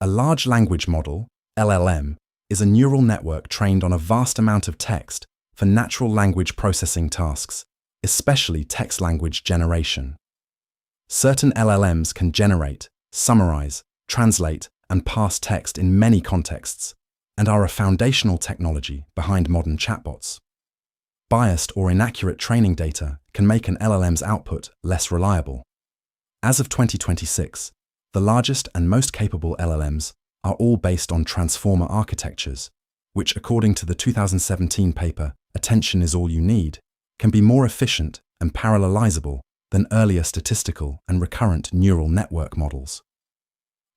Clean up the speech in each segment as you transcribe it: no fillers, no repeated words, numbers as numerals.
A large language model, LLM, is a neural network trained on a vast amount of text for natural language processing tasks, especially text-language generation. Certain LLMs can generate, summarize, translate, and parse text in many contexts, and are a foundational technology behind modern chatbots. Biased or inaccurate training data can make an LLM's output less reliable. As of 2026, the largest and most capable LLMs are all based on transformer architectures, which, according to the 2017 paper Attention is All You Need, can be more efficient and parallelizable than earlier statistical and recurrent neural network models.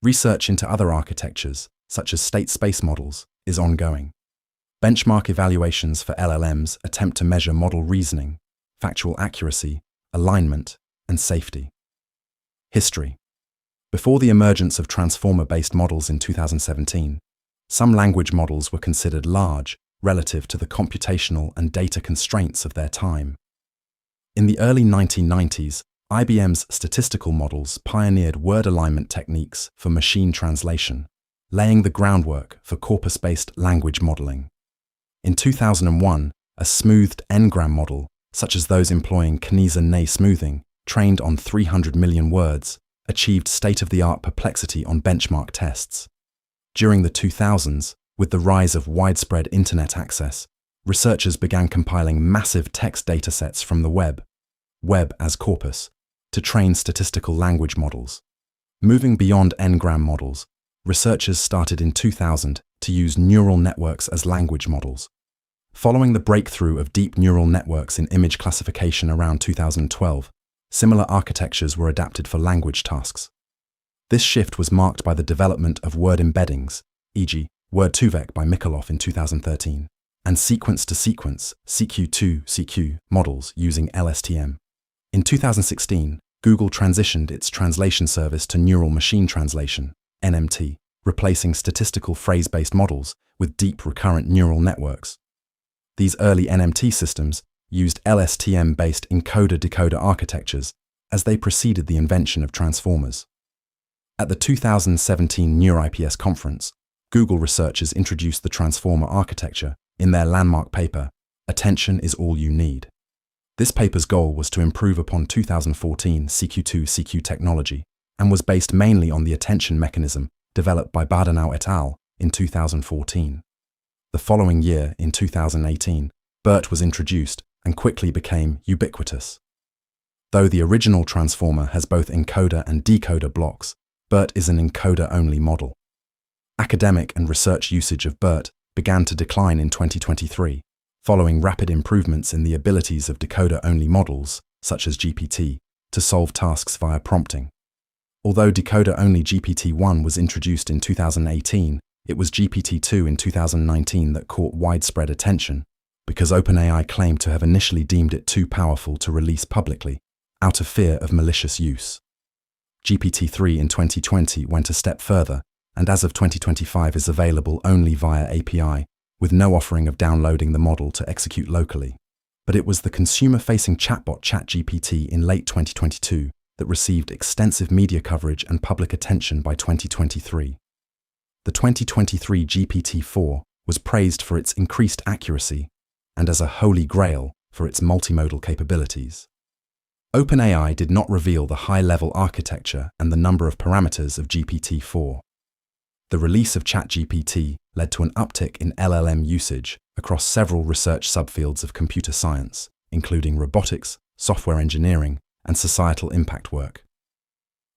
Research into other architectures, such as state-space models, is ongoing. Benchmark evaluations for LLMs attempt to measure model reasoning, factual accuracy, alignment, and safety. History. Before the emergence of transformer-based models in 2017, some language models were considered large relative to the computational and data constraints of their time. In the early 1990s, IBM's statistical models pioneered word alignment techniques for machine translation, laying the groundwork for corpus-based language modeling. In 2001, a smoothed n-gram model, such as those employing Kneser-Ney smoothing, trained on 300 million words, achieved state-of-the-art perplexity on benchmark tests. During the 2000s, with the rise of widespread internet access, researchers began compiling massive text datasets from the web as corpus, to train statistical language models. Moving beyond n-gram models, researchers started in 2000 to use neural networks as language models. Following the breakthrough of deep neural networks in image classification around 2012, similar architectures were adapted for language tasks. This shift was marked by the development of word embeddings, e.g., Word2Vec by Mikolov in 2013, and sequence-to-sequence (CQ2-CQ) models using LSTM. In 2016, Google transitioned its translation service to Neural Machine Translation, NMT, replacing statistical phrase-based models with deep recurrent neural networks. These early NMT systems used LSTM-based encoder-decoder architectures as they preceded the invention of transformers. At the 2017 NeurIPS conference, Google researchers introduced the transformer architecture in their landmark paper, Attention is All You Need. This paper's goal was to improve upon 2014 CQ2-CQ technology and was based mainly on the attention mechanism developed by Badenau et al. In 2014. The following year, in 2018, BERT was introduced and quickly became ubiquitous. Though the original transformer has both encoder and decoder blocks, BERT is an encoder-only model. Academic and research usage of BERT began to decline in 2023, following rapid improvements in the abilities of decoder-only models, such as GPT, to solve tasks via prompting. Although decoder-only GPT-1 was introduced in 2018, it was GPT-2 in 2019 that caught widespread attention, because OpenAI claimed to have initially deemed it too powerful to release publicly, out of fear of malicious use. GPT-3 in 2020 went a step further, and as of 2025 is available only via API, with no offering of downloading the model to execute locally. But it was the consumer-facing chatbot ChatGPT in late 2022 that received extensive media coverage and public attention by 2023. The 2023 GPT-4 was praised for its increased accuracy and as a holy grail for its multimodal capabilities. OpenAI did not reveal the high-level architecture and the number of parameters of GPT-4. The release of ChatGPT led to an uptick in LLM usage across several research subfields of computer science, including robotics, software engineering, and societal impact work.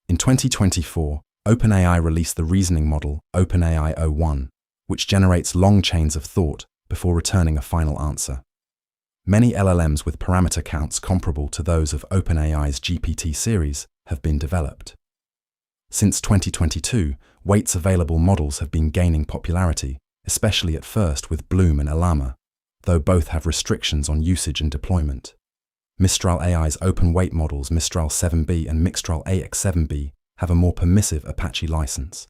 In 2024, OpenAI released the reasoning model OpenAI O1, which generates long chains of thought before returning a final answer. Many LLMs with parameter counts comparable to those of OpenAI's GPT series have been developed. Since 2022, weights-available models have been gaining popularity, especially at first with Bloom and Llama, though both have restrictions on usage and deployment. Mistral AI's open weight models Mistral 7B and Mixtral AX7B have a more permissive Apache license.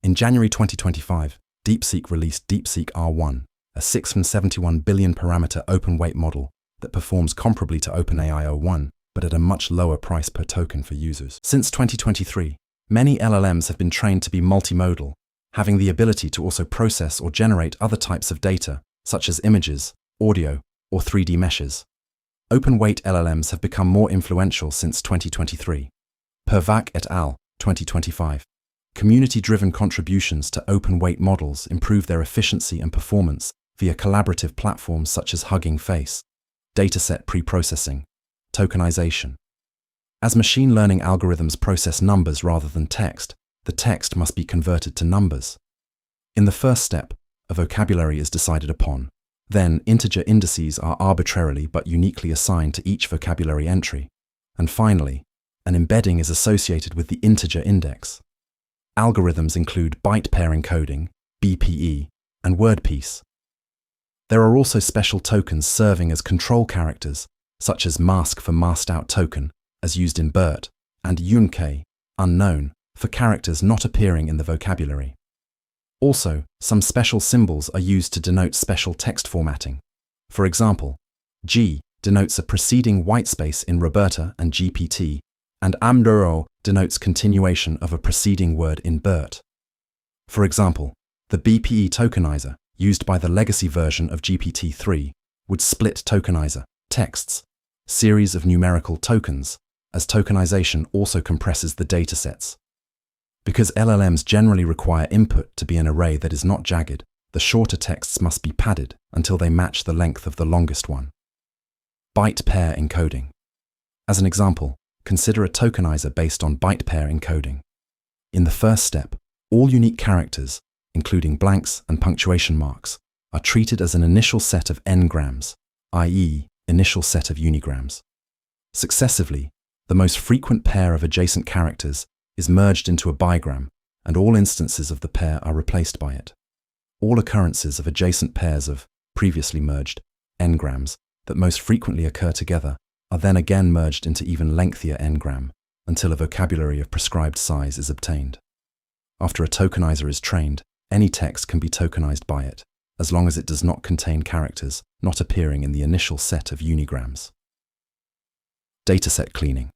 In January 2025, DeepSeek released DeepSeek R1, a 671 billion parameter open weight model that performs comparably to OpenAI O1, but at a much lower price per token for users. Since 2023, Many LLMs have been trained to be multimodal, having the ability to also process or generate other types of data, such as images, audio, or 3D meshes. Open-weight LLMs have become more influential since 2023. Per Vac et al., 2025. Community-driven contributions to open-weight models improve their efficiency and performance via collaborative platforms such as Hugging Face, Dataset preprocessing, tokenization. As machine learning algorithms process numbers rather than text, the text must be converted to numbers. In the first step, a vocabulary is decided upon. Then, integer indices are arbitrarily but uniquely assigned to each vocabulary entry. And finally, an embedding is associated with the integer index. Algorithms include byte pair encoding, BPE, and word piece. There are also special tokens serving as control characters, such as mask for masked out token, as used in BERT, and UNK, unknown, for characters not appearing in the vocabulary. Also, some special symbols are used to denote special text formatting. For example, G denotes a preceding whitespace in Roberta and GPT, and Amduro denotes continuation of a preceding word in BERT. For example, the BPE tokenizer, used by the legacy version of GPT-3, would split tokenizer, texts, series of numerical tokens, as tokenization also compresses the datasets. Because LLMs generally require input to be an array that is not jagged, the shorter texts must be padded until they match the length of the longest one. Byte pair encoding. As an example, consider a tokenizer based on byte pair encoding. In the first step, all unique characters, including blanks and punctuation marks, are treated as an initial set of n-grams, i.e., initial set of unigrams. Successively, the most frequent pair of adjacent characters is merged into a bigram, and all instances of the pair are replaced by it. All occurrences of adjacent pairs of previously merged n-grams that most frequently occur together are then again merged into even lengthier n-gram until a vocabulary of prescribed size is obtained. After a tokenizer is trained, any text can be tokenized by it, as long as it does not contain characters not appearing in the initial set of unigrams. Dataset cleaning.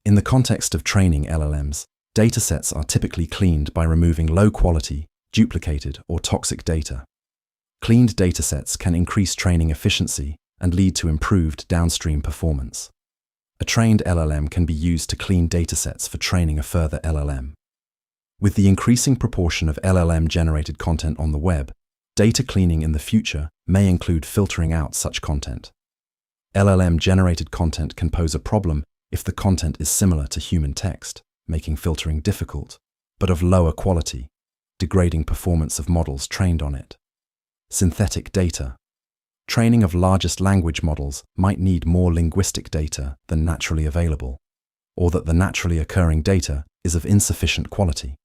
In the context of training LLMs, datasets are typically cleaned by removing low-quality, duplicated, or toxic data. Cleaned datasets can increase training efficiency and lead to improved downstream performance. A trained LLM can be used to clean datasets for training a further LLM. With the increasing proportion of LLM-generated content on the web, data cleaning in the future may include filtering out such content. LLM-generated content can pose a problem if the content is similar to human text, making filtering difficult, but of lower quality, degrading performance of models trained on it. Synthetic data. Training of largest language models might need more linguistic data than naturally available, or that the naturally occurring data is of insufficient quality.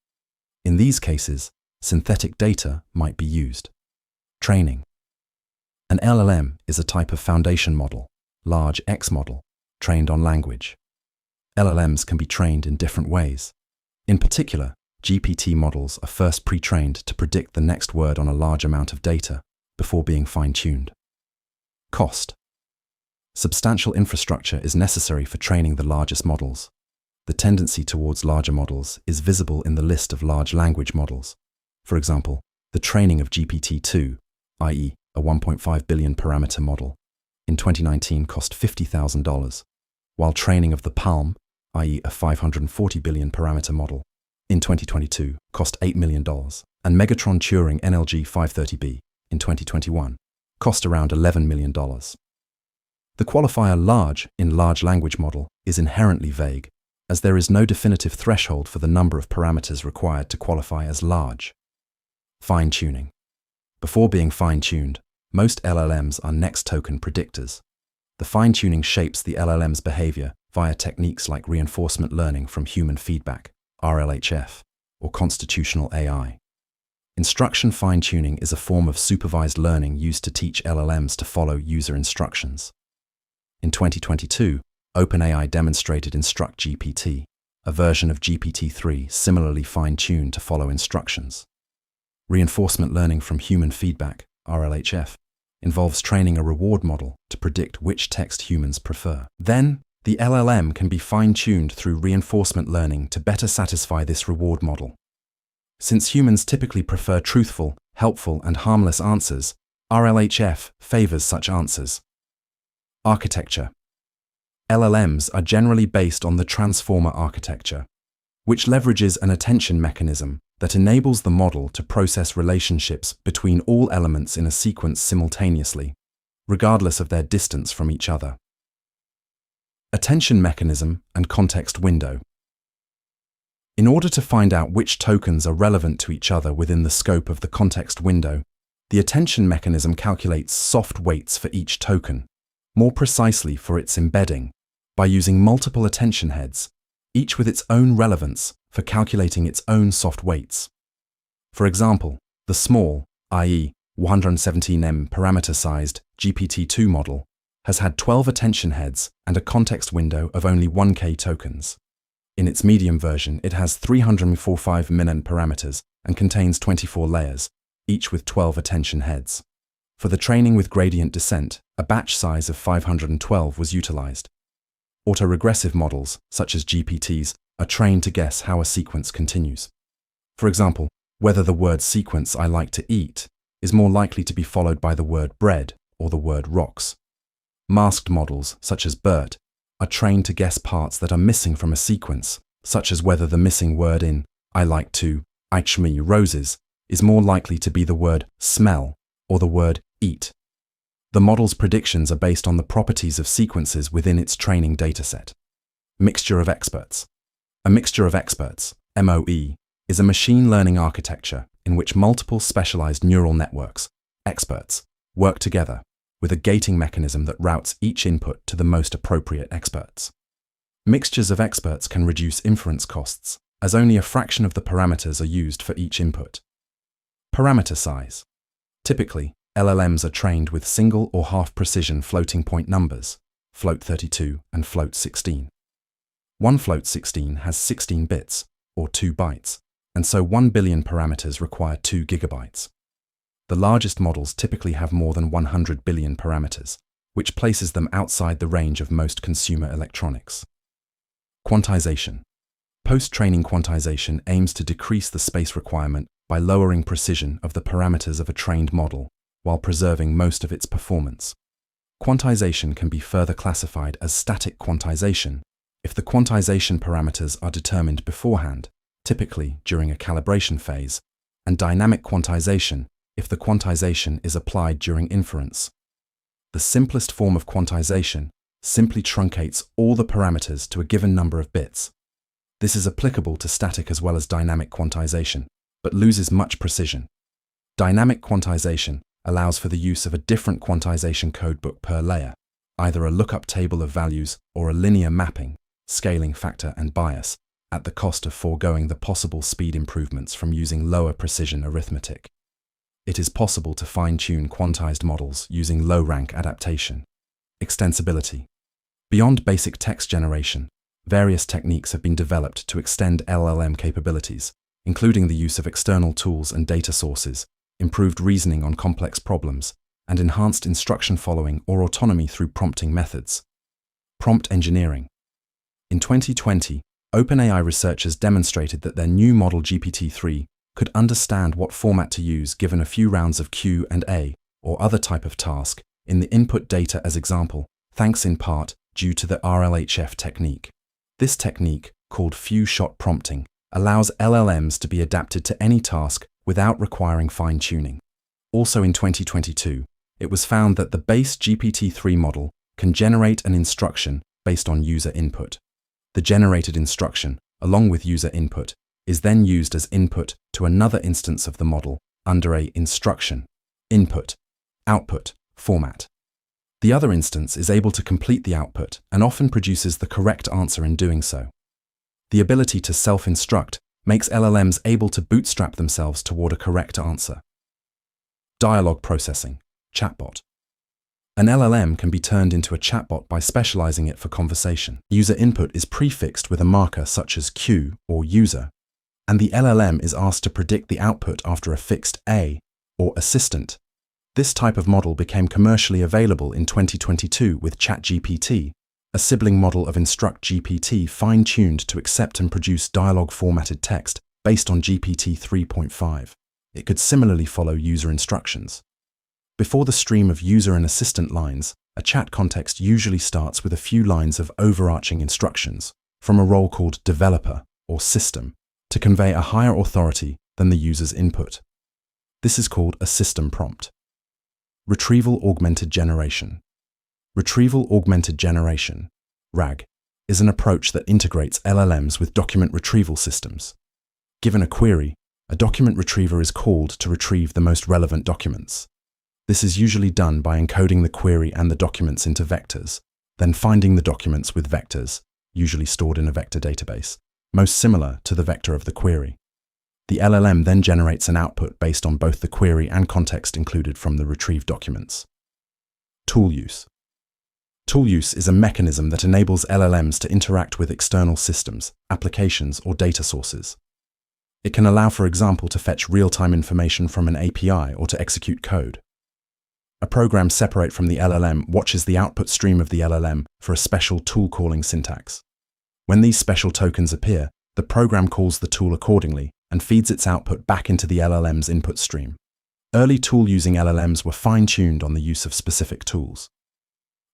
In these cases, synthetic data might be used. Training. An LLM is a type of foundation model, large X model, trained on language. LLMs can be trained in different ways. In particular, GPT models are first pre-trained to predict the next word on a large amount of data before being fine-tuned. Cost. Substantial infrastructure is necessary for training the largest models. The tendency towards larger models is visible in the list of large language models. For example, the training of GPT-2, i.e., a 1.5 billion parameter model, in 2019 cost $50,000, while training of the Palm, i.e. a 540 billion parameter model, in 2022 cost $8 million, and Megatron Turing NLG 530B, in 2021, cost around $11 million. The qualifier large in large language model is inherently vague, as there is no definitive threshold for the number of parameters required to qualify as large. Fine-tuning. Before being fine-tuned, most LLMs are next token predictors. The fine-tuning shapes the LLM's behavior via techniques like reinforcement learning from human feedback, RLHF, or constitutional AI. Instruction fine-tuning is a form of supervised learning used to teach LLMs to follow user instructions. In 2022, OpenAI demonstrated InstructGPT, a version of GPT-3 similarly fine-tuned to follow instructions. Reinforcement learning from human feedback, RLHF, involves training a reward model to predict which text humans prefer. Then, The LLM can be fine-tuned through reinforcement learning to better satisfy this reward model. Since humans typically prefer truthful, helpful, and harmless answers, RLHF favors such answers. Architecture. LLMs are generally based on the transformer architecture, which leverages an attention mechanism that enables the model to process relationships between all elements in a sequence simultaneously, regardless of their distance from each other. Attention mechanism and context window. In order to find out which tokens are relevant to each other within the scope of the context window, the attention mechanism calculates soft weights for each token, more precisely for its embedding, by using multiple attention heads, each with its own relevance for calculating its own soft weights. For example, the small, i.e. 117M parameter-sized GPT-2 model has had 12 attention heads and a context window of only 1K tokens. In its medium version, it has 345 million parameters and contains 24 layers, each with 12 attention heads. For the training with gradient descent, a batch size of 512 was utilized. Autoregressive models, such as GPTs, are trained to guess how a sequence continues. For example, whether the word sequence "I like to eat" is more likely to be followed by the word bread or the word rocks. Masked models, such as BERT, are trained to guess parts that are missing from a sequence, such as whether the missing word in "I like to eat me roses" is more likely to be the word smell or the word eat. The model's predictions are based on the properties of sequences within its training dataset. Mixture of experts. A mixture of experts, MOE, is a machine learning architecture in which multiple specialized neural networks, experts, work together with a gating mechanism that routes each input to the most appropriate experts. Mixtures of experts can reduce inference costs, as only a fraction of the parameters are used for each input. Parameter size. Typically, LLMs are trained with single or half-precision floating point numbers, float 32 and float 16. One float 16 has 16 bits, or 2 bytes, and so 1 billion parameters require 2 gigabytes. The largest models typically have more than 100 billion parameters, which places them outside the range of most consumer electronics. Quantization. Post-training quantization aims to decrease the space requirement by lowering precision of the parameters of a trained model while preserving most of its performance. Quantization can be further classified as static quantization if the quantization parameters are determined beforehand, typically during a calibration phase, and dynamic quantization if the quantization is applied during inference. The simplest form of quantization simply truncates all the parameters to a given number of bits. This is applicable to static as well as dynamic quantization, but loses much precision. Dynamic quantization allows for the use of a different quantization codebook per layer, either a lookup table of values or a linear mapping, scaling factor and bias, at the cost of foregoing the possible speed improvements from using lower precision arithmetic. It is possible to fine-tune quantized models using low-rank adaptation. Extensibility. Beyond basic text generation, various techniques have been developed to extend LLM capabilities, including the use of external tools and data sources, improved reasoning on complex problems, and enhanced instruction following or autonomy through prompting methods. Prompt engineering. In 2020, OpenAI researchers demonstrated that their new model GPT-3 could understand what format to use given a few rounds of Q&A or other type of task in the input data as example, thanks in part due to the RLHF technique. This technique, called few-shot prompting, allows LLMs to be adapted to any task without requiring fine-tuning. Also in 2022, it was found that the base GPT-3 model can generate an instruction based on user input. The generated instruction, along with user input, is then used as input to another instance of the model under a instruction, input, output format. The other instance is able to complete the output and often produces the correct answer in doing so. The ability to self-instruct makes LLMs able to bootstrap themselves toward a correct answer. Dialogue processing, chatbot. An LLM can be turned into a chatbot by specializing it for conversation. User input is prefixed with a marker such as Q or user, and the LLM is asked to predict the output after a fixed A or assistant. This type of model became commercially available in 2022 with ChatGPT, a sibling model of Instruct GPT fine-tuned to accept and produce dialogue-formatted text based on GPT 3.5. It could similarly follow user instructions. Before the stream of user and assistant lines, a chat context usually starts with a few lines of overarching instructions from a role called developer or system to convey a higher authority than the user's input. This is called a system prompt. Retrieval-augmented generation. Retrieval-augmented generation, RAG, is an approach that integrates LLMs with document retrieval systems. Given a query, a document retriever is called to retrieve the most relevant documents. This is usually done by encoding the query and the documents into vectors, then finding the documents with vectors, usually stored in a vector database, most similar to the vector of the query. The LLM then generates an output based on both the query and context included from the retrieved documents. Tool use. Tool use is a mechanism that enables LLMs to interact with external systems, applications, or data sources. It can allow, for example, to fetch real-time information from an API or to execute code. A program separate from the LLM watches the output stream of the LLM for a special tool calling syntax. When these special tokens appear, the program calls the tool accordingly and feeds its output back into the LLM's input stream. Early tool-using LLMs were fine-tuned on the use of specific tools.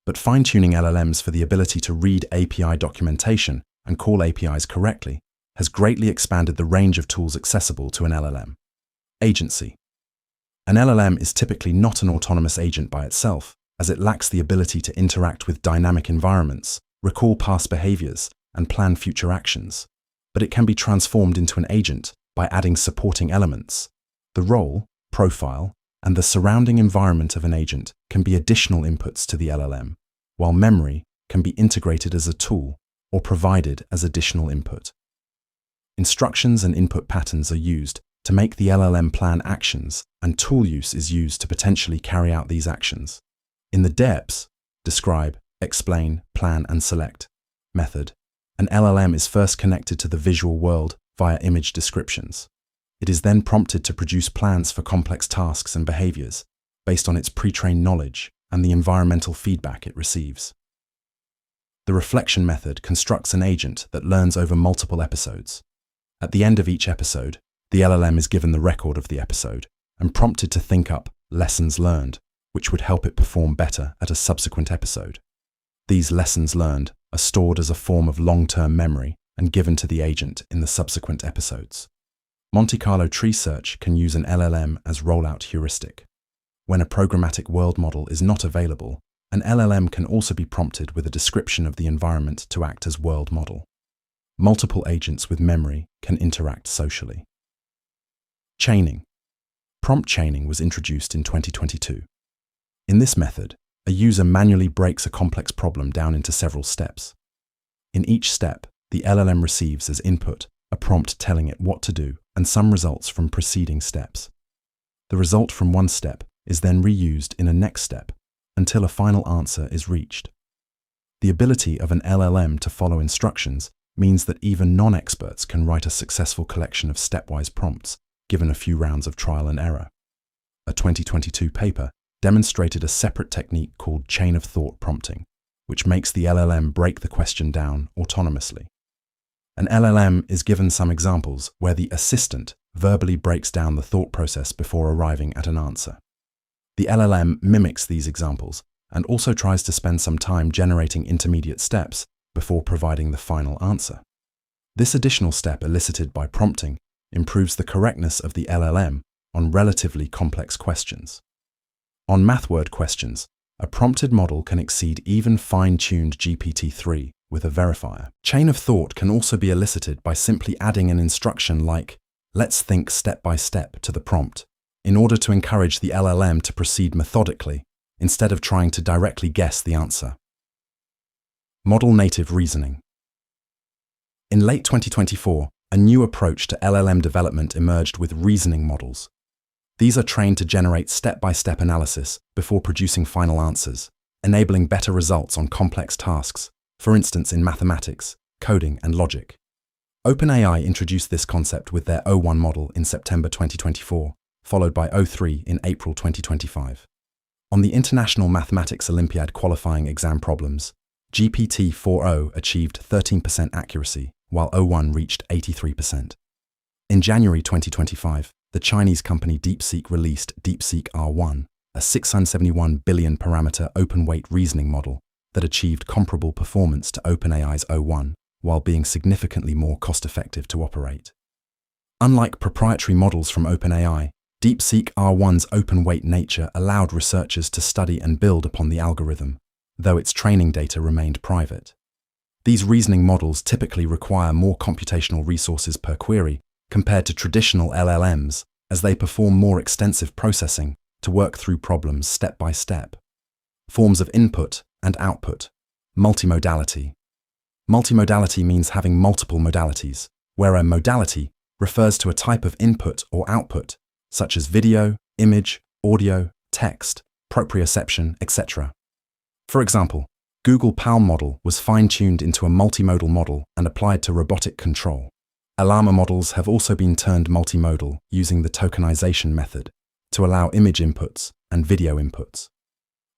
But fine-tuning LLMs for the ability to read API documentation and call APIs correctly has greatly expanded the range of tools accessible to an LLM. Agency. An LLM is typically not an autonomous agent by itself, as it lacks the ability to interact with dynamic environments, recall past behaviors, and plan future actions. But it can be transformed into an agent by adding supporting elements. The role, profile, and the surrounding environment of an agent can be additional inputs to the LLM, while memory can be integrated as a tool or provided as additional input. Instructions and input patterns are used to make the LLM plan actions, and tool use is used to potentially carry out these actions. In the DEPS, describe, explain, plan, and select method, an LLM is first connected to the visual world via image descriptions. It is then prompted to produce plans for complex tasks and behaviors based on its pre-trained knowledge and the environmental feedback it receives. The reflection method constructs an agent that learns over multiple episodes. At the end of each episode, the LLM is given the record of the episode and prompted to think up lessons learned, which would help it perform better at a subsequent episode. These lessons learned are stored as a form of long-term memory and given to the agent in the subsequent episodes. Monte Carlo tree search can use an LLM as rollout heuristic. When a programmatic world model is not available, an LLM can also be prompted with a description of the environment to act as world model. Multiple agents with memory can interact socially. Chaining. Prompt chaining was introduced in 2022. In this method, a user manually breaks a complex problem down into several steps. In each step, the LLM receives as input a prompt telling it what to do and some results from preceding steps. The result from one step is then reused in a next step until a final answer is reached. The ability of an LLM to follow instructions means that even non-experts can write a successful collection of stepwise prompts given a few rounds of trial and error. A 2022 paper demonstrated a separate technique called chain of thought prompting, which makes the LLM break the question down autonomously. An LLM is given some examples where the assistant verbally breaks down the thought process before arriving at an answer. The LLM mimics these examples and also tries to spend some time generating intermediate steps before providing the final answer. This additional step elicited by prompting improves the correctness of the LLM on relatively complex questions. On math word questions, a prompted model can exceed even fine-tuned GPT-3 with a verifier. Chain of thought can also be elicited by simply adding an instruction like, "Let's think step by step" to the prompt, in order to encourage the LLM to proceed methodically instead of trying to directly guess the answer. Model-native reasoning. In late 2024, a new approach to LLM development emerged with reasoning models. These are trained to generate step-by-step analysis before producing final answers, enabling better results on complex tasks, for instance in mathematics, coding, and logic. OpenAI introduced this concept with their O1 model in September 2024, followed by O3 in April 2025. On the International Mathematics Olympiad qualifying exam problems, GPT-4o achieved 13% accuracy, while o1 reached 83%. In January 2025, the Chinese company DeepSeek released DeepSeek R1, a 671 billion parameter open-weight reasoning model that achieved comparable performance to OpenAI's o1, while being significantly more cost-effective to operate. Unlike proprietary models from OpenAI, DeepSeek R1's open-weight nature allowed researchers to study and build upon the algorithm, though its training data remained private. These reasoning models typically require more computational resources per query compared to traditional LLMs, as they perform more extensive processing to work through problems step by step. Forms of input and output. Multimodality. Multimodality means having multiple modalities, where a modality refers to a type of input or output, such as video, image, audio, text, proprioception, etc. For example, Google Palm model was fine-tuned into a multimodal model and applied to robotic control. Llama models have also been turned multimodal using the tokenization method to allow image inputs and video inputs.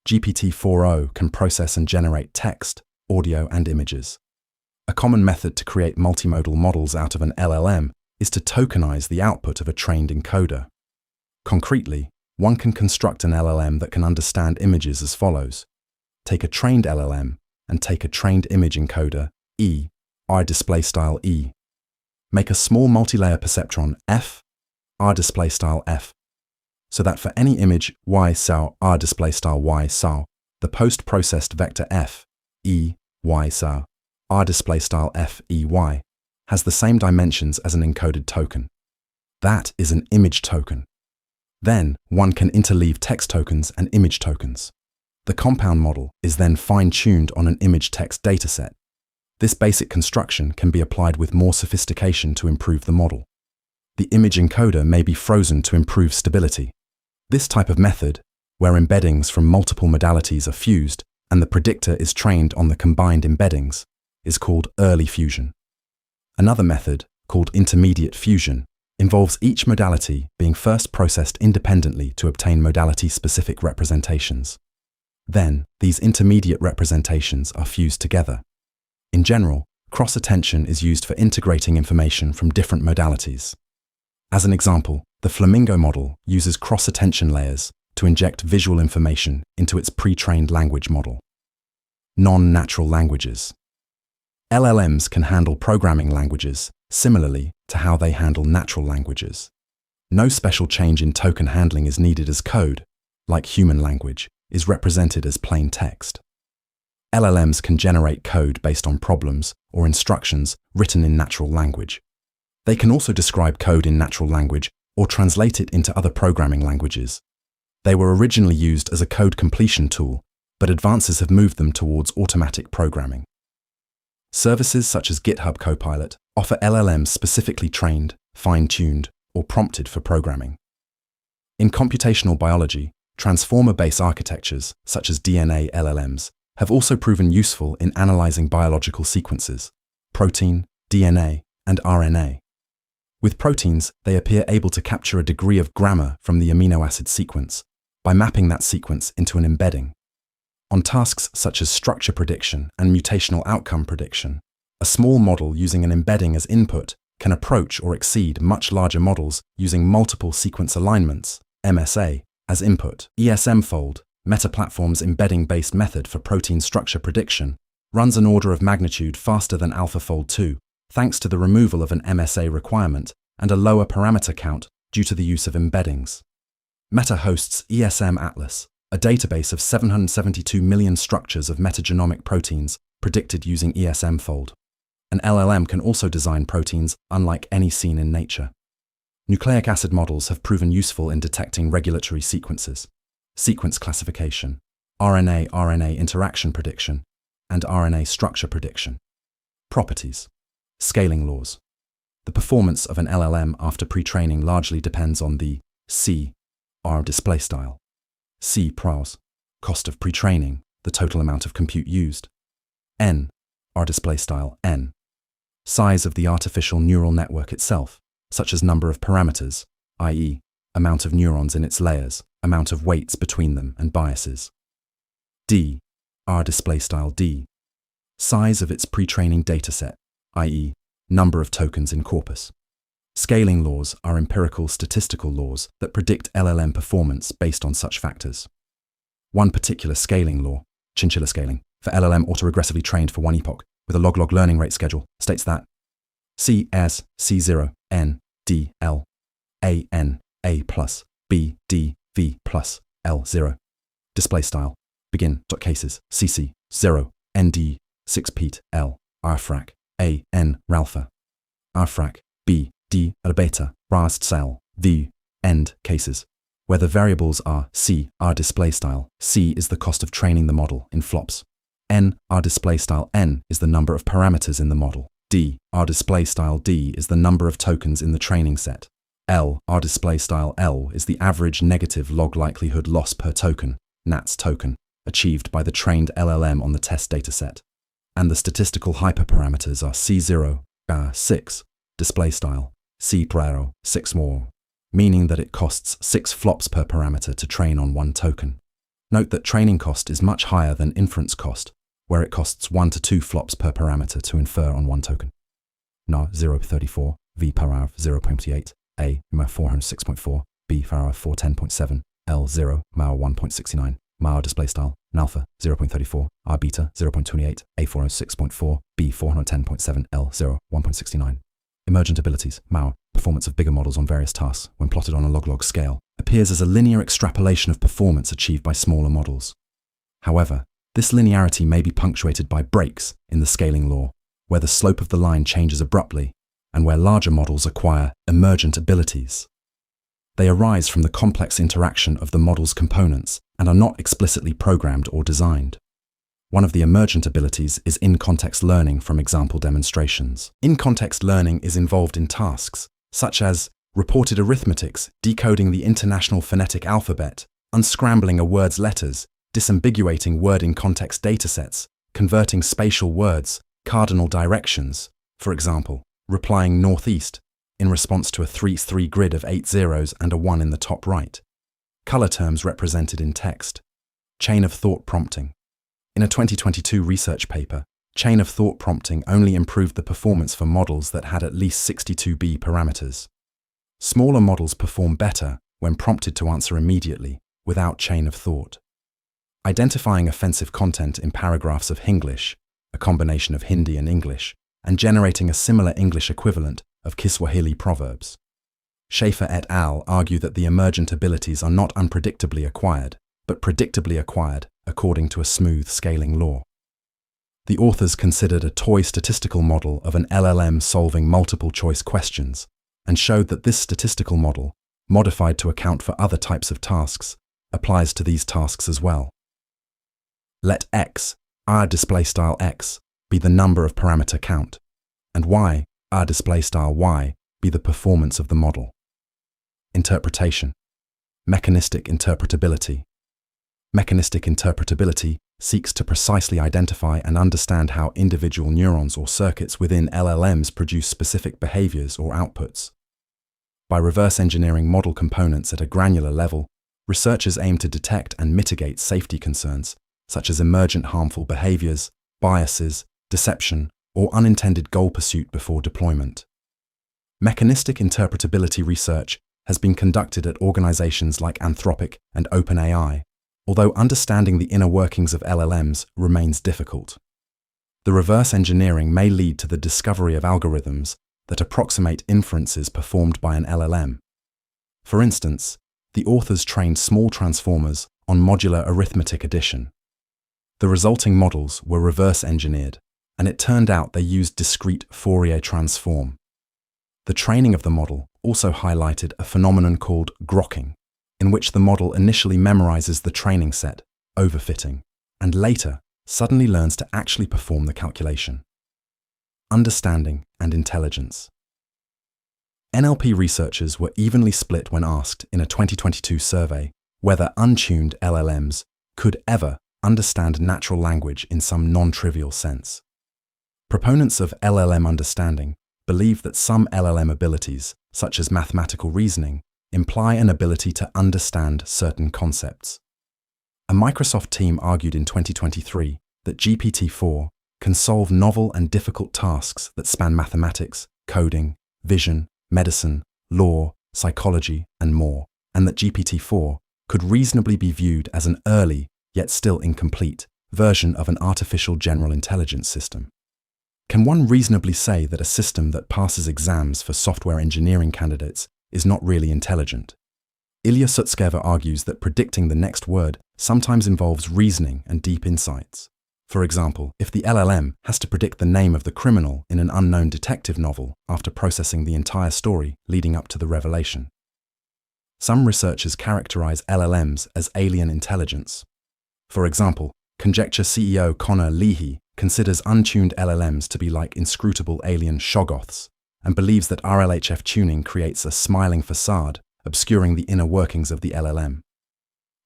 GPT-4o can process and generate text, audio, and images. A common method to create multimodal models out of an LLM is to tokenize the output of a trained encoder. Concretely, one can construct an LLM that can understand images as follows. Take a trained LLM and take a trained image encoder, E, R display style E. Make a small multilayer perceptron, F, R display style F, so that for any image Y SAO, R display style Y SAO, the post-processed vector F, E, Y SAO, R display style F, E, Y, has the same dimensions as an encoded token. That is an image token. Then, one can interleave text tokens and image tokens. The compound model is then fine-tuned on an image-text dataset. This basic construction can be applied with more sophistication to improve the model. The image encoder may be frozen to improve stability. This type of method, where embeddings from multiple modalities are fused and the predictor is trained on the combined embeddings, is called early fusion. Another method, called intermediate fusion, involves each modality being first processed independently to obtain modality-specific representations. Then, these intermediate representations are fused together. In general, cross-attention is used for integrating information from different modalities. As an example, the Flamingo model uses cross-attention layers to inject visual information into its pre-trained language model. Non-natural languages. LLMs can handle programming languages similarly to how they handle natural languages. No special change in token handling is needed as code, like human language, is represented as plain text. LLMs can generate code based on problems or instructions written in natural language. They can also describe code in natural language or translate it into other programming languages. They were originally used as a code completion tool, but advances have moved them towards automatic programming. Services such as GitHub Copilot offer LLMs specifically trained, fine-tuned, or prompted for programming. In computational biology, transformer-based architectures, such as DNA LLMs, have also proven useful in analyzing biological sequences, protein, DNA, and RNA. With proteins, they appear able to capture a degree of grammar from the amino acid sequence by mapping that sequence into an embedding. On tasks such as structure prediction and mutational outcome prediction, a small model using an embedding as input can approach or exceed much larger models using multiple sequence alignments, MSA, as input. ESM-fold, Meta-Platform's embedding-based method for protein structure prediction, runs an order of magnitude faster than AlphaFold 2, thanks to the removal of an MSA requirement and a lower parameter count due to the use of embeddings. Meta hosts ESM Atlas, a database of 772 million structures of metagenomic proteins predicted using ESM-fold. An LLM can also design proteins unlike any seen in nature. Nucleic acid models have proven useful in detecting regulatory sequences, sequence classification, RNA-RNA interaction prediction, and RNA structure prediction. Properties. Scaling laws. The performance of an LLM after pre-training largely depends on the C, R display style, C pros, cost of pre-training, the total amount of compute used, N, R display style N, size of the artificial neural network itself, such as number of parameters, i.e., amount of neurons in its layers, amount of weights between them, and biases. D, R display style D, size of its pre-training dataset, i.e., number of tokens in corpus. Scaling laws are empirical statistical laws that predict LLM performance based on such factors. One particular scaling law, chinchilla scaling, for LLM autoregressively trained for one epoch with a log-log learning rate schedule, states that C as C0 N D L A N A plus B D V plus L0 display style begin.cases CC 0 ND 6 Pete L rfrac A N ralpha rfrac B D beta rast cell the end cases where the variables are C r display style C is the cost of training the model in flops, N r display style N is the number of parameters in the model, D r display style D is the number of tokens in the training set, L r display style L is the average negative log likelihood loss per token, NATS token, achieved by the trained LLM on the test dataset, and the statistical hyperparameters are C0 6 display style C prero 6 more, meaning that it costs 6 flops per parameter to train on one token. Note that training cost is much higher than inference cost, where it costs 1 to 2 flops per parameter to infer on one token. NAR 0.34, V parav 0.8, A MA 406.4, B parav 410.7, L0 MAR 1.69, MAR display style, NALPHA 0.34, R beta 0.28, A 406.4, B 410.7, L0 1.69. Emergent abilities, MAU, performance of bigger models on various tasks, when plotted on a log-log scale, appears as a linear extrapolation of performance achieved by smaller models. However, this linearity may be punctuated by breaks in the scaling law, where the slope of the line changes abruptly, and where larger models acquire emergent abilities. They arise from the complex interaction of the model's components and are not explicitly programmed or designed. One of the emergent abilities is in-context learning from example demonstrations. In-context learning is involved in tasks, such as reported arithmetics, decoding the International Phonetic Alphabet, unscrambling a word's letters, disambiguating word-in-context datasets, converting spatial words, cardinal directions, for example, replying northeast in response to a 3-3 grid of 8 zeros and a 1 in the top right. Color terms represented in text. Chain of thought prompting. In a 2022 research paper, chain of thought prompting only improved the performance for models that had at least 62B parameters. Smaller models perform better when prompted to answer immediately, without chain of thought. Identifying offensive content in paragraphs of Hinglish, a combination of Hindi and English, and generating a similar English equivalent of Kiswahili proverbs. Schaefer et al. Argue that the emergent abilities are not unpredictably acquired, but predictably acquired according to a smooth scaling law. The authors considered a toy statistical model of an LLM solving multiple choice questions, and showed that this statistical model, modified to account for other types of tasks, applies to these tasks as well. Let x, r display style x, be the number of parameter count, and y, r display style y, be the performance of the model. Interpretation. Mechanistic interpretability. Mechanistic interpretability seeks to precisely identify and understand how individual neurons or circuits within LLMs produce specific behaviors or outputs. By reverse engineering model components at a granular level, researchers aim to detect and mitigate safety concerns, such as emergent harmful behaviors, biases, deception, or unintended goal pursuit before deployment. Mechanistic interpretability research has been conducted at organizations like Anthropic and OpenAI, although understanding the inner workings of LLMs remains difficult. The reverse engineering may lead to the discovery of algorithms that approximate inferences performed by an LLM. For instance, the authors trained small transformers on modular arithmetic addition. The resulting models were reverse engineered, and it turned out they used discrete Fourier transform. The training of the model also highlighted a phenomenon called grokking, in which the model initially memorizes the training set, overfitting, and later suddenly learns to actually perform the calculation. Understanding and intelligence. NLP researchers were evenly split when asked in a 2022 survey whether untuned LLMs could ever understand natural language in some non-trivial sense. Proponents of LLM understanding believe that some LLM abilities, such as mathematical reasoning, imply an ability to understand certain concepts. A Microsoft team argued in 2023 that GPT-4 can solve novel and difficult tasks that span mathematics, coding, vision, medicine, law, psychology, and more, and that GPT-4 could reasonably be viewed as an early, yet still incomplete, version of an artificial general intelligence system. Can one reasonably say that a system that passes exams for software engineering candidates is not really intelligent? Ilya Sutskever argues that predicting the next word sometimes involves reasoning and deep insights. For example, if the LLM has to predict the name of the criminal in an unknown detective novel after processing the entire story leading up to the revelation. Some researchers characterize LLMs as alien intelligence. For example, Conjecture CEO Connor Leahy considers untuned LLMs to be like inscrutable alien shoggoths and believes that RLHF tuning creates a smiling facade, obscuring the inner workings of the LLM.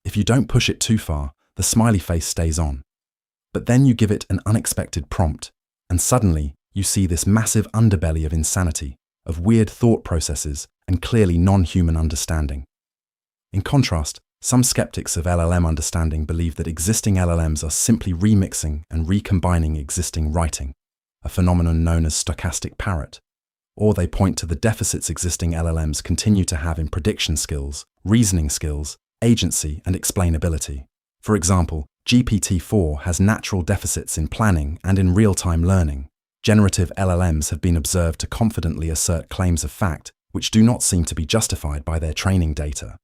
If you don't push it too far, the smiley face stays on. But then you give it an unexpected prompt, and suddenly you see this massive underbelly of insanity, of weird thought processes and clearly non-human understanding. In contrast, some skeptics of LLM understanding believe that existing LLMs are simply remixing and recombining existing writing, a phenomenon known as stochastic parrot, or they point to the deficits existing LLMs continue to have in prediction skills, reasoning skills, agency, and explainability. For example, GPT-4 has natural deficits in planning and in real-time learning. Generative LLMs have been observed to confidently assert claims of fact which do not seem to be justified by their training data,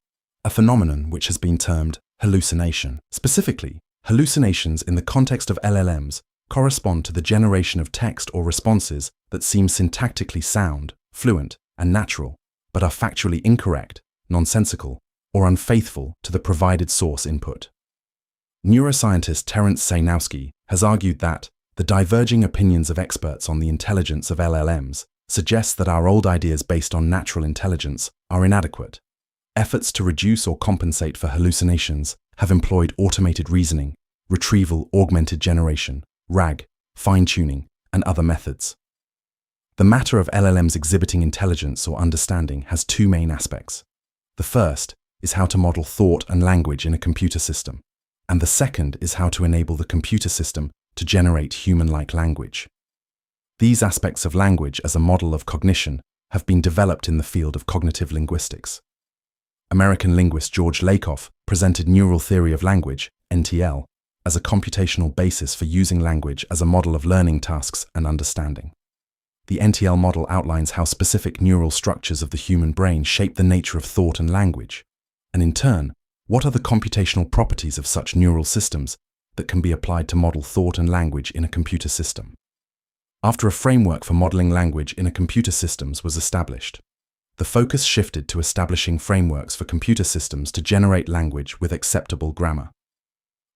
a phenomenon which has been termed hallucination. Specifically, hallucinations in the context of LLMs correspond to the generation of text or responses that seem syntactically sound, fluent, and natural, but are factually incorrect, nonsensical, or unfaithful to the provided source input. Neuroscientist Terence Sejnowski has argued that the diverging opinions of experts on the intelligence of LLMs suggest that our old ideas based on natural intelligence are inadequate. Efforts to reduce or compensate for hallucinations have employed automated reasoning, retrieval-augmented generation, RAG, fine-tuning, and other methods. The matter of LLMs exhibiting intelligence or understanding has two main aspects. The first is how to model thought and language in a computer system, and the second is how to enable the computer system to generate human-like language. These aspects of language as a model of cognition have been developed in the field of cognitive linguistics. American linguist George Lakoff presented neural theory of language, NTL, as a computational basis for using language as a model of learning tasks and understanding. The NTL model outlines how specific neural structures of the human brain shape the nature of thought and language, and in turn, what are the computational properties of such neural systems that can be applied to model thought and language in a computer system. After a framework for modeling language in a computer systems was established, the focus shifted to establishing frameworks for computer systems to generate language with acceptable grammar.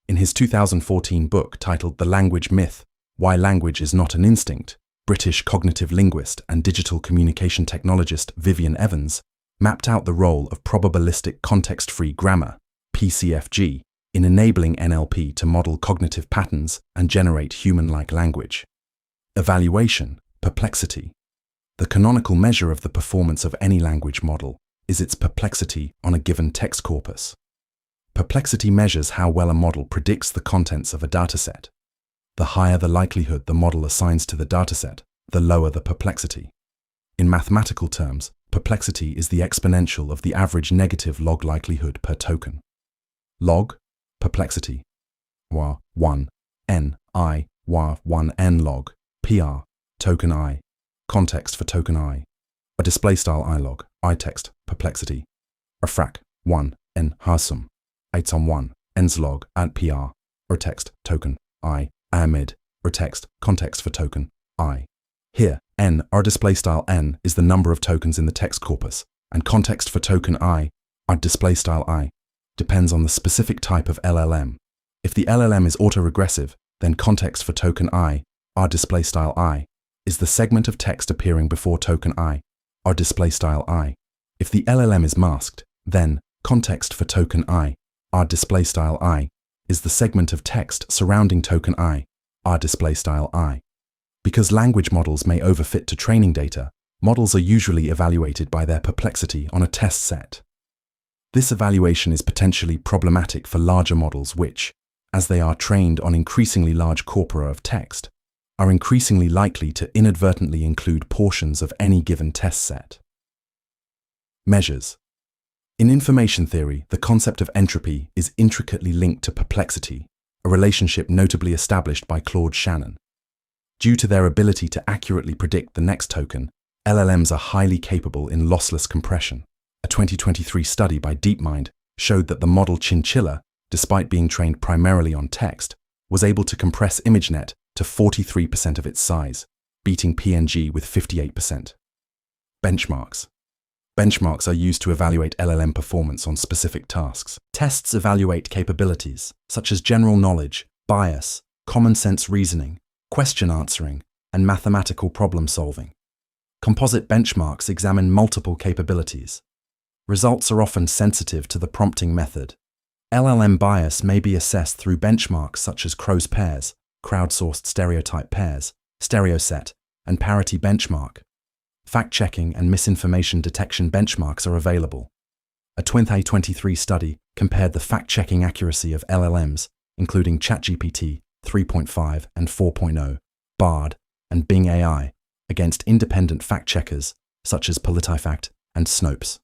In his 2014 book titled The Language Myth, Why Language is Not an Instinct, British cognitive linguist and digital communication technologist Vivian Evans mapped out the role of probabilistic context-free grammar, PCFG, in enabling NLP to model cognitive patterns and generate human-like language. Evaluation, perplexity. The canonical measure of the performance of any language model is its perplexity on a given text corpus. Perplexity measures how well a model predicts the contents of a dataset. The higher the likelihood the model assigns to the dataset, the lower the perplexity. In mathematical terms, perplexity is the exponential of the average negative log likelihood per token. Log, perplexity, wa 1, n, I, wa 1 n log, PR, token I, context for token I, a display style I log, I text, perplexity, a frac 1, n hasum, 8 on 1, n's log at PR, or text, token I, amid, or text, context for token I. Here, n, our display style n, is the number of tokens in the text corpus, and context for token I, our display style I, depends on the specific type of LLM. If the LLM is autoregressive, then context for token I, our display style I, is the segment of text appearing before token I, our display style I. If the LLM is masked, then context for token I, our display style I, is the segment of text surrounding token I, our display style I. Because language models may overfit to training data, models are usually evaluated by their perplexity on a test set. This evaluation is potentially problematic for larger models which, as they are trained on increasingly large corpora of text, are increasingly likely to inadvertently include portions of any given test set. Measures. In information theory, the concept of entropy is intricately linked to perplexity, a relationship notably established by Claude Shannon. Due to their ability to accurately predict the next token, LLMs are highly capable in lossless compression. A 2023 study by DeepMind showed that the model Chinchilla, despite being trained primarily on text, was able to compress ImageNet to 43% of its size, beating PNG with 58%. Benchmarks. Benchmarks are used to evaluate LLM performance on specific tasks. Tests evaluate capabilities, such as general knowledge, bias, common sense reasoning, question answering, and mathematical problem solving. Composite benchmarks examine multiple capabilities. Results are often sensitive to the prompting method. LLM bias may be assessed through benchmarks such as Crow's pairs, crowdsourced stereotype pairs, stereoset, and parity benchmark. Fact-checking and misinformation detection benchmarks are available. A 2023 study compared the fact-checking accuracy of LLMs, including ChatGPT 3.5 and 4.0, Bard, and Bing AI, against independent fact-checkers such as PolitiFact and Snopes.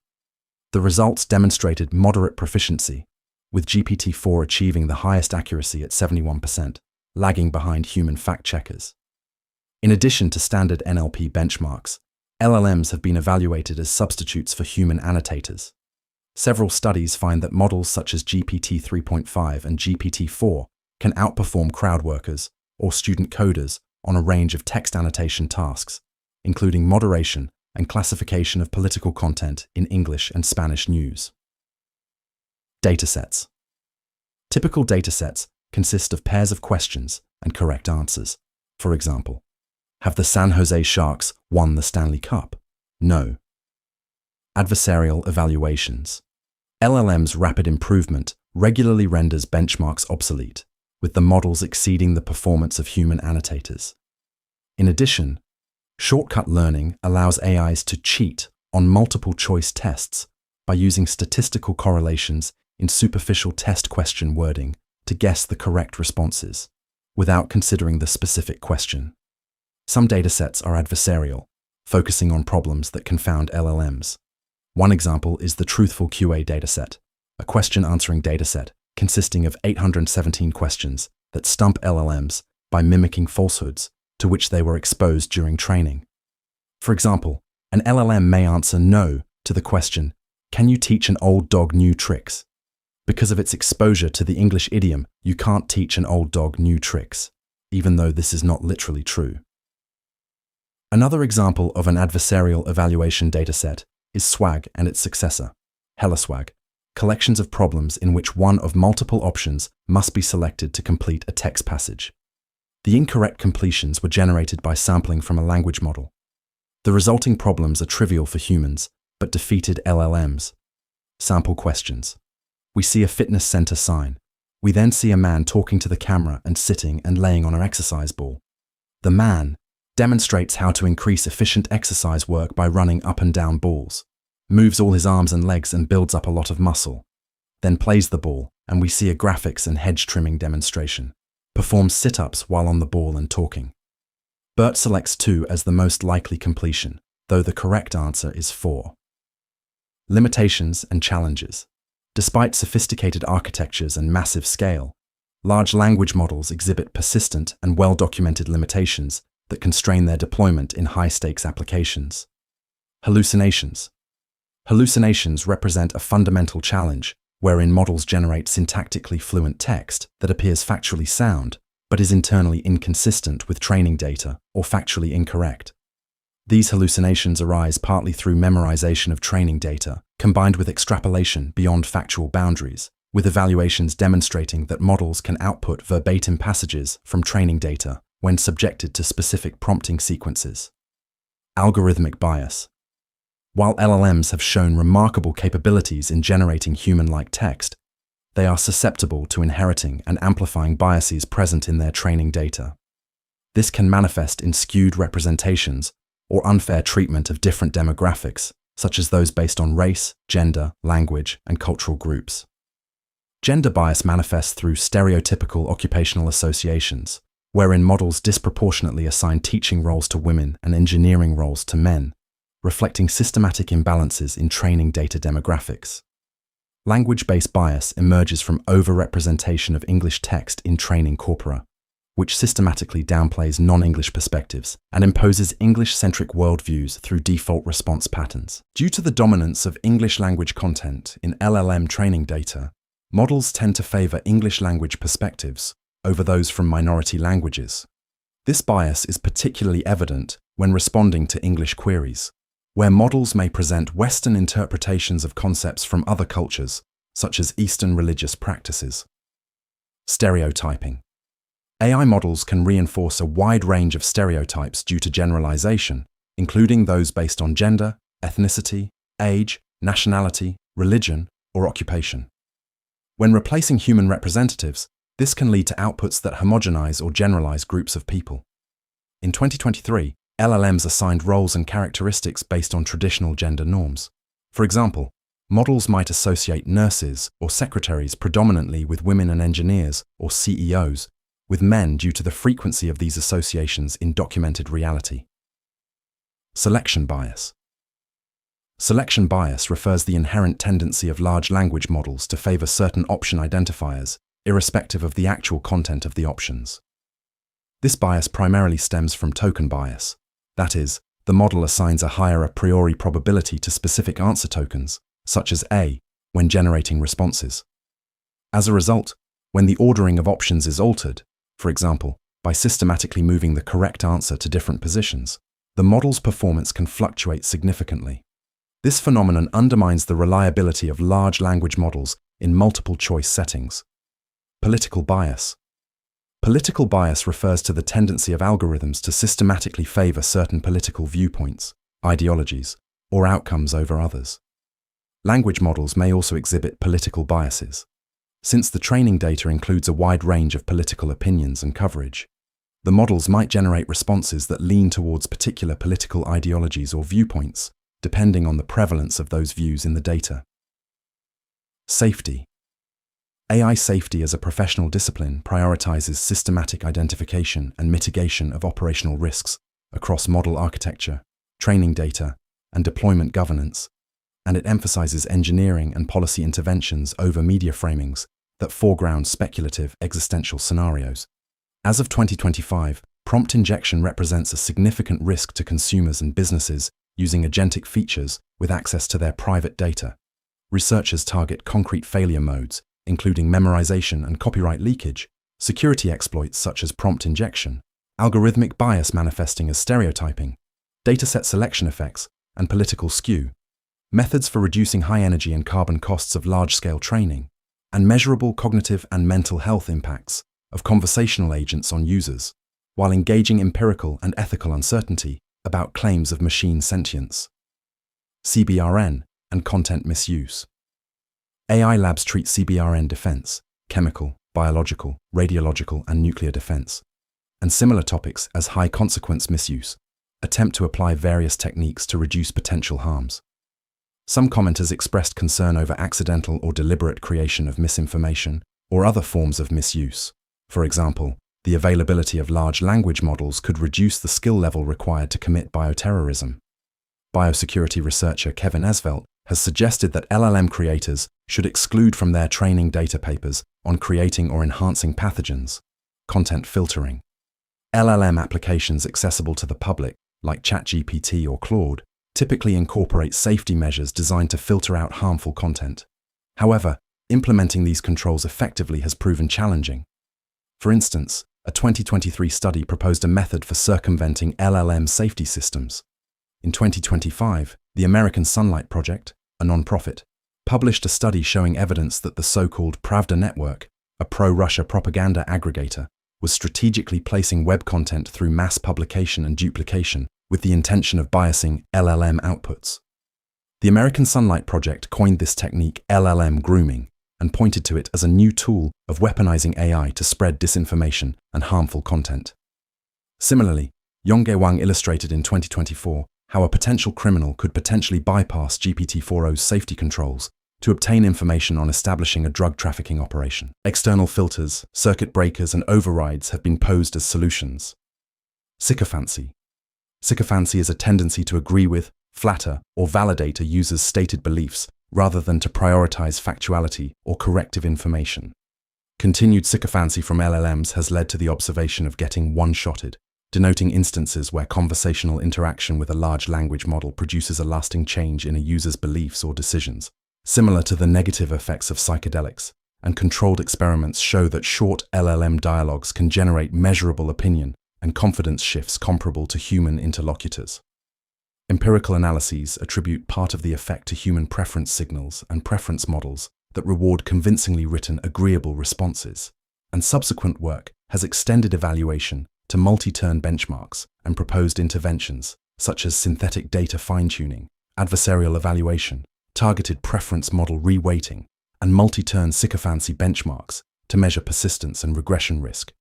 The results demonstrated moderate proficiency, with GPT-4 achieving the highest accuracy at 71%, lagging behind human fact-checkers. In addition to standard NLP benchmarks, LLMs have been evaluated as substitutes for human annotators. Several studies find that models such as GPT 3.5 and GPT-4 can outperform crowd workers or student coders on a range of text annotation tasks, including moderation and classification of political content in English and Spanish news. Datasets. Typical datasets consist of pairs of questions and correct answers. For example, have the San Jose Sharks won the Stanley Cup? No. Adversarial evaluations. LLM's rapid improvement regularly renders benchmarks obsolete, with the models exceeding the performance of human annotators. In addition, shortcut learning allows AIs to cheat on multiple choice tests by using statistical correlations in superficial test question wording to guess the correct responses, without considering the specific question. Some datasets are adversarial, focusing on problems that confound LLMs. One example is the Truthful QA dataset, a question-answering dataset consisting of 817 questions that stump LLMs by mimicking falsehoods to which they were exposed during training. For example, an LLM may answer no to the question, "Can you teach an old dog new tricks?" Because of its exposure to the English idiom, "You can't teach an old dog new tricks," even though this is not literally true. Another example of an adversarial evaluation dataset is SWAG and its successor, HelloSwag, collections of problems in which one of multiple options must be selected to complete a text passage. The incorrect completions were generated by sampling from a language model. The resulting problems are trivial for humans, but defeated LLMs. Sample questions. We see a fitness center sign. We then see a man talking to the camera and sitting and laying on an exercise ball. The man demonstrates how to increase efficient exercise work by running up and down balls, moves all his arms and legs and builds up a lot of muscle, then plays the ball, and we see a graphics and hedge trimming demonstration, performs sit-ups while on the ball and talking. BERT selects 2 as the most likely completion, though the correct answer is 4. Limitations and challenges. Despite sophisticated architectures and massive scale, large language models exhibit persistent and well-documented limitations that constrain their deployment in high-stakes applications. Hallucinations. Hallucinations represent a fundamental challenge wherein models generate syntactically fluent text that appears factually sound, but is internally inconsistent with training data or factually incorrect. These hallucinations arise partly through memorization of training data, combined with extrapolation beyond factual boundaries, with evaluations demonstrating that models can output verbatim passages from training data when subjected to specific prompting sequences. Algorithmic bias. While LLMs have shown remarkable capabilities in generating human-like text, they are susceptible to inheriting and amplifying biases present in their training data. This can manifest in skewed representations or unfair treatment of different demographics, such as those based on race, gender, language, and cultural groups. Gender bias manifests through stereotypical occupational associations, wherein models disproportionately assign teaching roles to women and engineering roles to men, reflecting systematic imbalances in training data demographics. Language-based bias emerges from overrepresentation of English text in training corpora, which systematically downplays non-English perspectives and imposes English-centric worldviews through default response patterns. Due to the dominance of English language content in LLM training data, models tend to favor English language perspectives over those from minority languages. This bias is particularly evident when responding to English queries, where models may present Western interpretations of concepts from other cultures, such as Eastern religious practices. Stereotyping. AI models can reinforce a wide range of stereotypes due to generalization, including those based on gender, ethnicity, age, nationality, religion, or occupation. When replacing human representatives, this can lead to outputs that homogenize or generalize groups of people. In 2023, LLMs assigned roles and characteristics based on traditional gender norms. For example, models might associate nurses or secretaries predominantly with women and engineers, or CEOs, with men due to the frequency of these associations in documented reality. Selection bias. Selection bias refers to the inherent tendency of large language models to favor certain option identifiers, irrespective of the actual content of the options. This bias primarily stems from token bias. That is, the model assigns a higher a priori probability to specific answer tokens, such as A, when generating responses. As a result, when the ordering of options is altered, for example, by systematically moving the correct answer to different positions, the model's performance can fluctuate significantly. This phenomenon undermines the reliability of large language models in multiple choice settings. Political bias. Political bias refers to the tendency of algorithms to systematically favor certain political viewpoints, ideologies, or outcomes over others. Language models may also exhibit political biases. Since the training data includes a wide range of political opinions and coverage, the models might generate responses that lean towards particular political ideologies or viewpoints, depending on the prevalence of those views in the data. Safety. AI safety as a professional discipline prioritizes systematic identification and mitigation of operational risks across model architecture, training data, and deployment governance, and it emphasizes engineering and policy interventions over media framings that foreground speculative existential scenarios. As of 2025, prompt injection represents a significant risk to consumers and businesses using agentic features with access to their private data. Researchers target concrete failure modes, including memorization and copyright leakage, security exploits such as prompt injection, algorithmic bias manifesting as stereotyping, dataset selection effects, and political skew, methods for reducing high energy and carbon costs of large-scale training, and measurable cognitive and mental health impacts of conversational agents on users, while engaging empirical and ethical uncertainty about claims of machine sentience. CBRN and content misuse. AI labs treat CBRN defense, chemical, biological, radiological, and nuclear defense, and similar topics as high-consequence misuse, attempt to apply various techniques to reduce potential harms. Some commenters expressed concern over accidental or deliberate creation of misinformation or other forms of misuse. For example, the availability of large language models could reduce the skill level required to commit bioterrorism. Biosecurity researcher Kevin Esvelt has suggested that LLM creators should exclude from their training data papers on creating or enhancing pathogens, content filtering. LLM applications accessible to the public, like ChatGPT or Claude, typically incorporate safety measures designed to filter out harmful content. However, implementing these controls effectively has proven challenging. For instance, a 2023 study proposed a method for circumventing LLM safety systems. In 2025, the American Sunlight Project, a nonprofit, published a study showing evidence that the so-called Pravda network, a pro-Russia propaganda aggregator, was strategically placing web content through mass publication and duplication with the intention of biasing LLM outputs. The American Sunlight Project coined this technique LLM grooming and pointed to it as a new tool of weaponizing AI to spread disinformation and harmful content. Similarly, Yongge Wang illustrated in 2024 how a potential criminal could potentially bypass GPT-4o's safety controls to obtain information on establishing a drug trafficking operation. External filters, circuit breakers, and overrides have been posed as solutions. Sycophancy. Sycophancy is a tendency to agree with, flatter, or validate a user's stated beliefs rather than to prioritize factuality or corrective information. Continued sycophancy from LLMs has led to the observation of getting one-shotted, denoting instances where conversational interaction with a large language model produces a lasting change in a user's beliefs or decisions, similar to the negative effects of psychedelics, and controlled experiments show that short LLM dialogues can generate measurable opinion and confidence shifts comparable to human interlocutors. Empirical analyses attribute part of the effect to human preference signals and preference models that reward convincingly written agreeable responses, and subsequent work has extended evaluation to multi-turn benchmarks and proposed interventions such as synthetic data fine-tuning, adversarial evaluation, targeted preference model reweighting, and multi-turn sycophancy benchmarks to measure persistence and regression risk.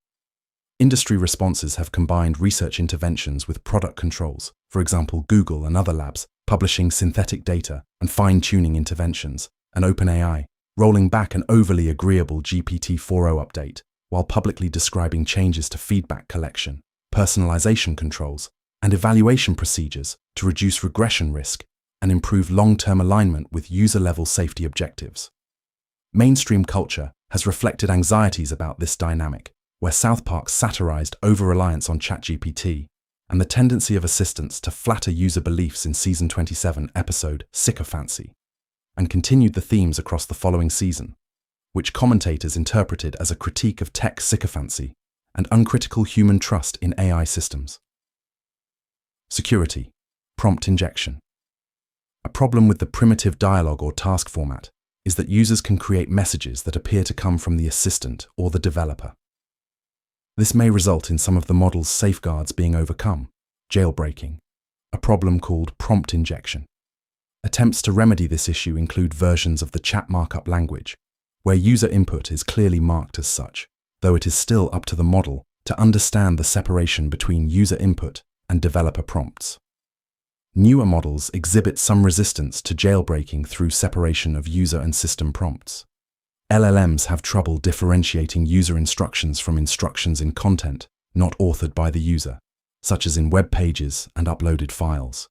Industry responses have combined research interventions with product controls, for example Google and other labs publishing synthetic data and fine-tuning interventions, and OpenAI rolling back an overly agreeable GPT-4o update while publicly describing changes to feedback collection, personalization controls, and evaluation procedures to reduce regression risk and improve long-term alignment with user-level safety objectives. Mainstream culture has reflected anxieties about this dynamic, where South Park satirized over-reliance on ChatGPT and the tendency of assistants to flatter user beliefs in Season 27 episode Sycophancy, and continued the themes across the following season, which commentators interpreted as a critique of tech sycophancy and uncritical human trust in AI systems. Security. Prompt injection. A problem with the primitive dialogue or task format is that users can create messages that appear to come from the assistant or the developer. This may result in some of the model's safeguards being overcome, jailbreaking, a problem called prompt injection. Attempts to remedy this issue include versions of the chat markup language, where user input is clearly marked as such, though it is still up to the model to understand the separation between user input and developer prompts. Newer models exhibit some resistance to jailbreaking through separation of user and system prompts. LLMs have trouble differentiating user instructions from instructions in content not authored by the user, such as in web pages and uploaded files.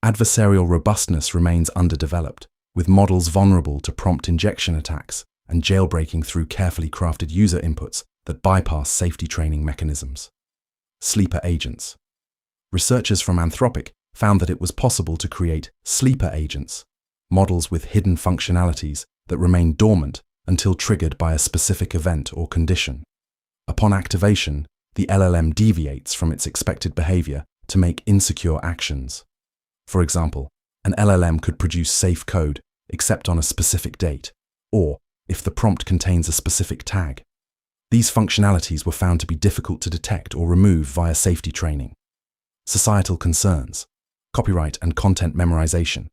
Adversarial robustness remains underdeveloped, with models vulnerable to prompt injection attacks and jailbreaking through carefully crafted user inputs that bypass safety training mechanisms. Sleeper agents. Researchers from Anthropic found that it was possible to create sleeper agents, models with hidden functionalities that remain dormant until triggered by a specific event or condition. Upon activation, the LLM deviates from its expected behavior to make insecure actions. For example, an LLM could produce safe code except on a specific date, or if the prompt contains a specific tag. These functionalities were found to be difficult to detect or remove via safety training. Societal concerns. Copyright and content memorization.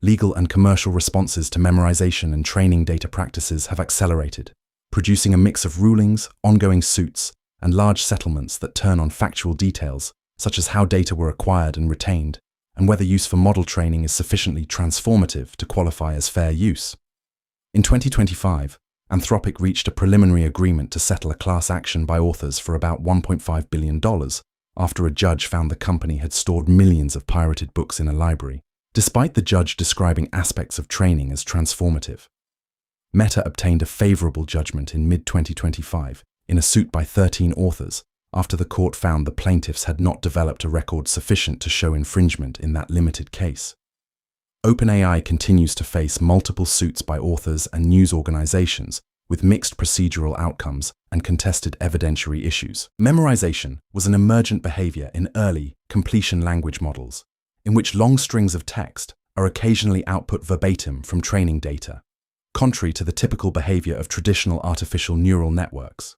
Legal and commercial responses to memorization and training data practices have accelerated, producing a mix of rulings, ongoing suits, and large settlements that turn on factual details, such as how data were acquired and retained, and whether use for model training is sufficiently transformative to qualify as fair use. In 2025, Anthropic reached a preliminary agreement to settle a class action by authors for about $1.5 billion after a judge found the company had stored millions of pirated books in a library, despite the judge describing aspects of training as transformative. Meta obtained a favorable judgment in mid-2025 in a suit by 13 authors after the court found the plaintiffs had not developed a record sufficient to show infringement in that limited case. OpenAI continues to face multiple suits by authors and news organizations with mixed procedural outcomes and contested evidentiary issues. Memorization was an emergent behavior in early completion language models, in which long strings of text are occasionally output verbatim from training data, contrary to the typical behavior of traditional artificial neural networks.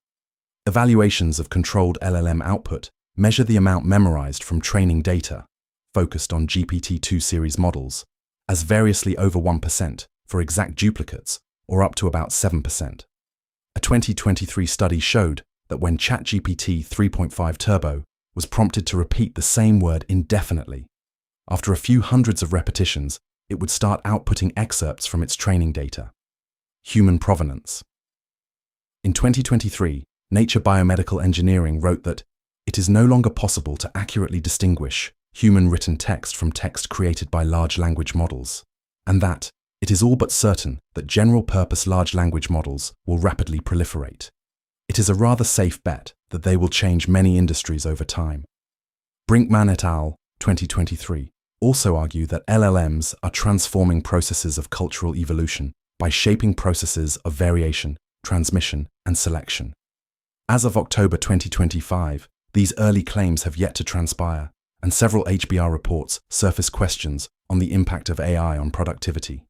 Evaluations of controlled LLM output measure the amount memorized from training data, focused on GPT-2 series models, as variously over 1% for exact duplicates or up to about 7%. A 2023 study showed that when ChatGPT 3.5 Turbo was prompted to repeat the same word indefinitely, after a few hundreds of repetitions, it would start outputting excerpts from its training data. Human provenance. In 2023, Nature Biomedical Engineering wrote that it is no longer possible to accurately distinguish human-written text from text created by large language models, and that it is all but certain that general-purpose large language models will rapidly proliferate. It is a rather safe bet that they will change many industries over time. Brinkman et al. 2023 also argue that LLMs are transforming processes of cultural evolution by shaping processes of variation, transmission, and selection. As of October 2025, these early claims have yet to transpire, and several HBR reports surface questions on the impact of AI on productivity.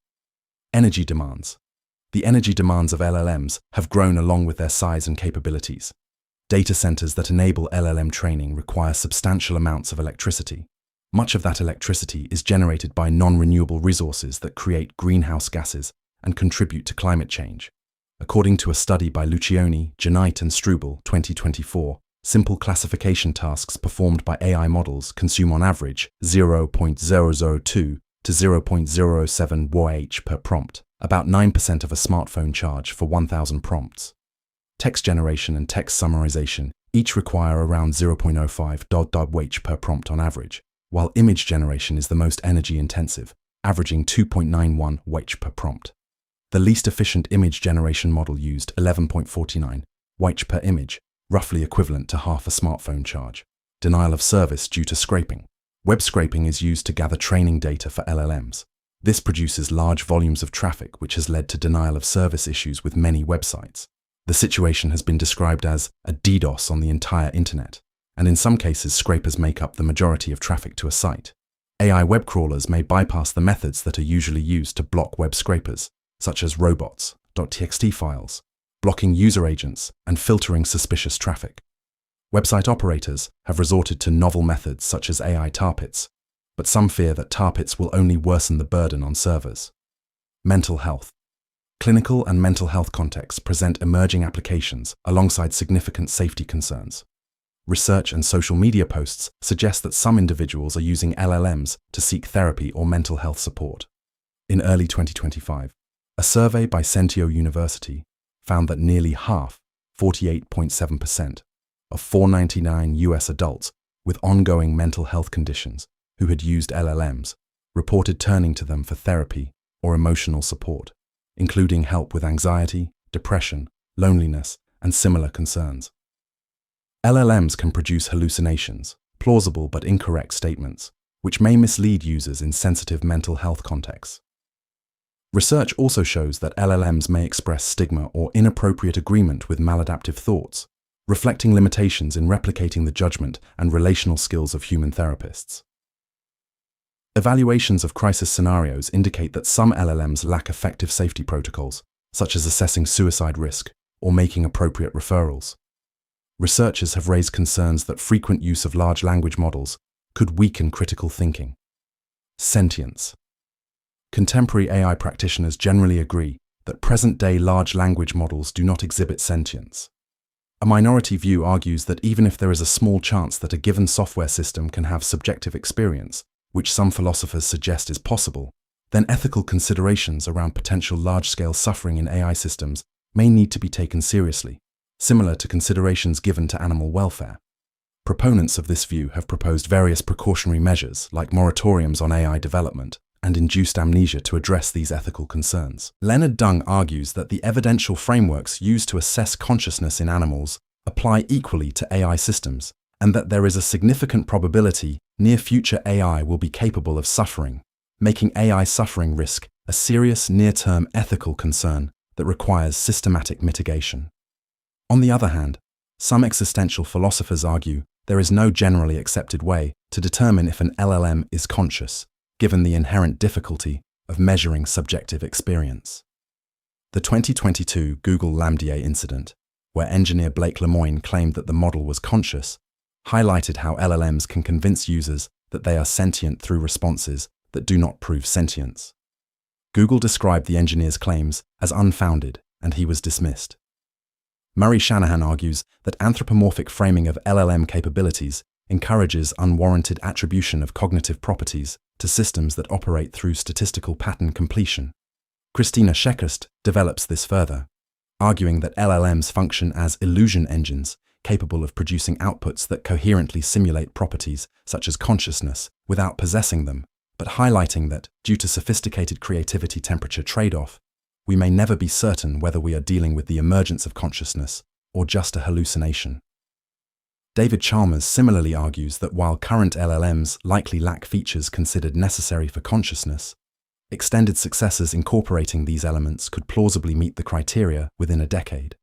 Energy demands. The energy demands of LLMs have grown along with their size and capabilities. Data centers that enable LLM training require substantial amounts of electricity. Much of that electricity is generated by non-renewable resources that create greenhouse gases and contribute to climate change. According to a study by Lucioni, Genite, and Struble, 2024, simple classification tasks performed by AI models consume on average 0.002 to 0.07 WH per prompt, about 9% of a smartphone charge for 1,000 prompts. Text generation and text summarization each require around 0.05 WH per prompt on average, while image generation is the most energy-intensive, averaging 2.91 WH per prompt. The least efficient image generation model used 11.49 WH per image, roughly equivalent to half a smartphone charge. Denial of service due to scraping. Web scraping is used to gather training data for LLMs. This produces large volumes of traffic, which has led to denial of service issues with many websites. The situation has been described as a DDoS on the entire internet, and in some cases scrapers make up the majority of traffic to a site. AI web crawlers may bypass the methods that are usually used to block web scrapers, such as robots.txt files, blocking user agents, and filtering suspicious traffic. Website operators have resorted to novel methods such as AI tar pits, but some fear that tar pits will only worsen the burden on servers. Mental health. Clinical and mental health contexts present emerging applications alongside significant safety concerns. Research and social media posts suggest that some individuals are using LLMs to seek therapy or mental health support. In early 2025, a survey by Sentience University found that nearly half, 48.7%, of 499 US adults with ongoing mental health conditions who had used LLMs reported turning to them for therapy or emotional support, including help with anxiety, depression, loneliness, and similar concerns. LLMs can produce hallucinations, plausible but incorrect statements, which may mislead users in sensitive mental health contexts. Research also shows that LLMs may express stigma or inappropriate agreement with maladaptive thoughts, reflecting limitations in replicating the judgment and relational skills of human therapists. Evaluations of crisis scenarios indicate that some LLMs lack effective safety protocols, such as assessing suicide risk or making appropriate referrals. Researchers have raised concerns that frequent use of large language models could weaken critical thinking. Sentience. Contemporary AI practitioners generally agree that present-day large language models do not exhibit sentience. A minority view argues that even if there is a small chance that a given software system can have subjective experience, which some philosophers suggest is possible, then ethical considerations around potential large-scale suffering in AI systems may need to be taken seriously, similar to considerations given to animal welfare. Proponents of this view have proposed various precautionary measures, like moratoriums on AI development and induced amnesia, to address these ethical concerns. Leonard Dung argues that the evidential frameworks used to assess consciousness in animals apply equally to AI systems, and that there is a significant probability near-future AI will be capable of suffering, making AI suffering risk a serious near-term ethical concern that requires systematic mitigation. On the other hand, some existential philosophers argue there is no generally accepted way to determine if an LLM is conscious, given the inherent difficulty of measuring subjective experience. The 2022 Google Lambda incident, where engineer Blake Lemoine claimed that the model was conscious, highlighted how LLMs can convince users that they are sentient through responses that do not prove sentience. Google described the engineer's claims as unfounded, and he was dismissed. Murray Shanahan argues that anthropomorphic framing of LLM capabilities encourages unwarranted attribution of cognitive properties to systems that operate through statistical pattern completion. Christina Schekast develops this further, arguing that LLMs function as illusion engines capable of producing outputs that coherently simulate properties such as consciousness without possessing them, but highlighting that, due to sophisticated creativity-temperature trade-off, we may never be certain whether we are dealing with the emergence of consciousness or just a hallucination. David Chalmers similarly argues that while current LLMs likely lack features considered necessary for consciousness, extended successors incorporating these elements could plausibly meet the criteria within a decade.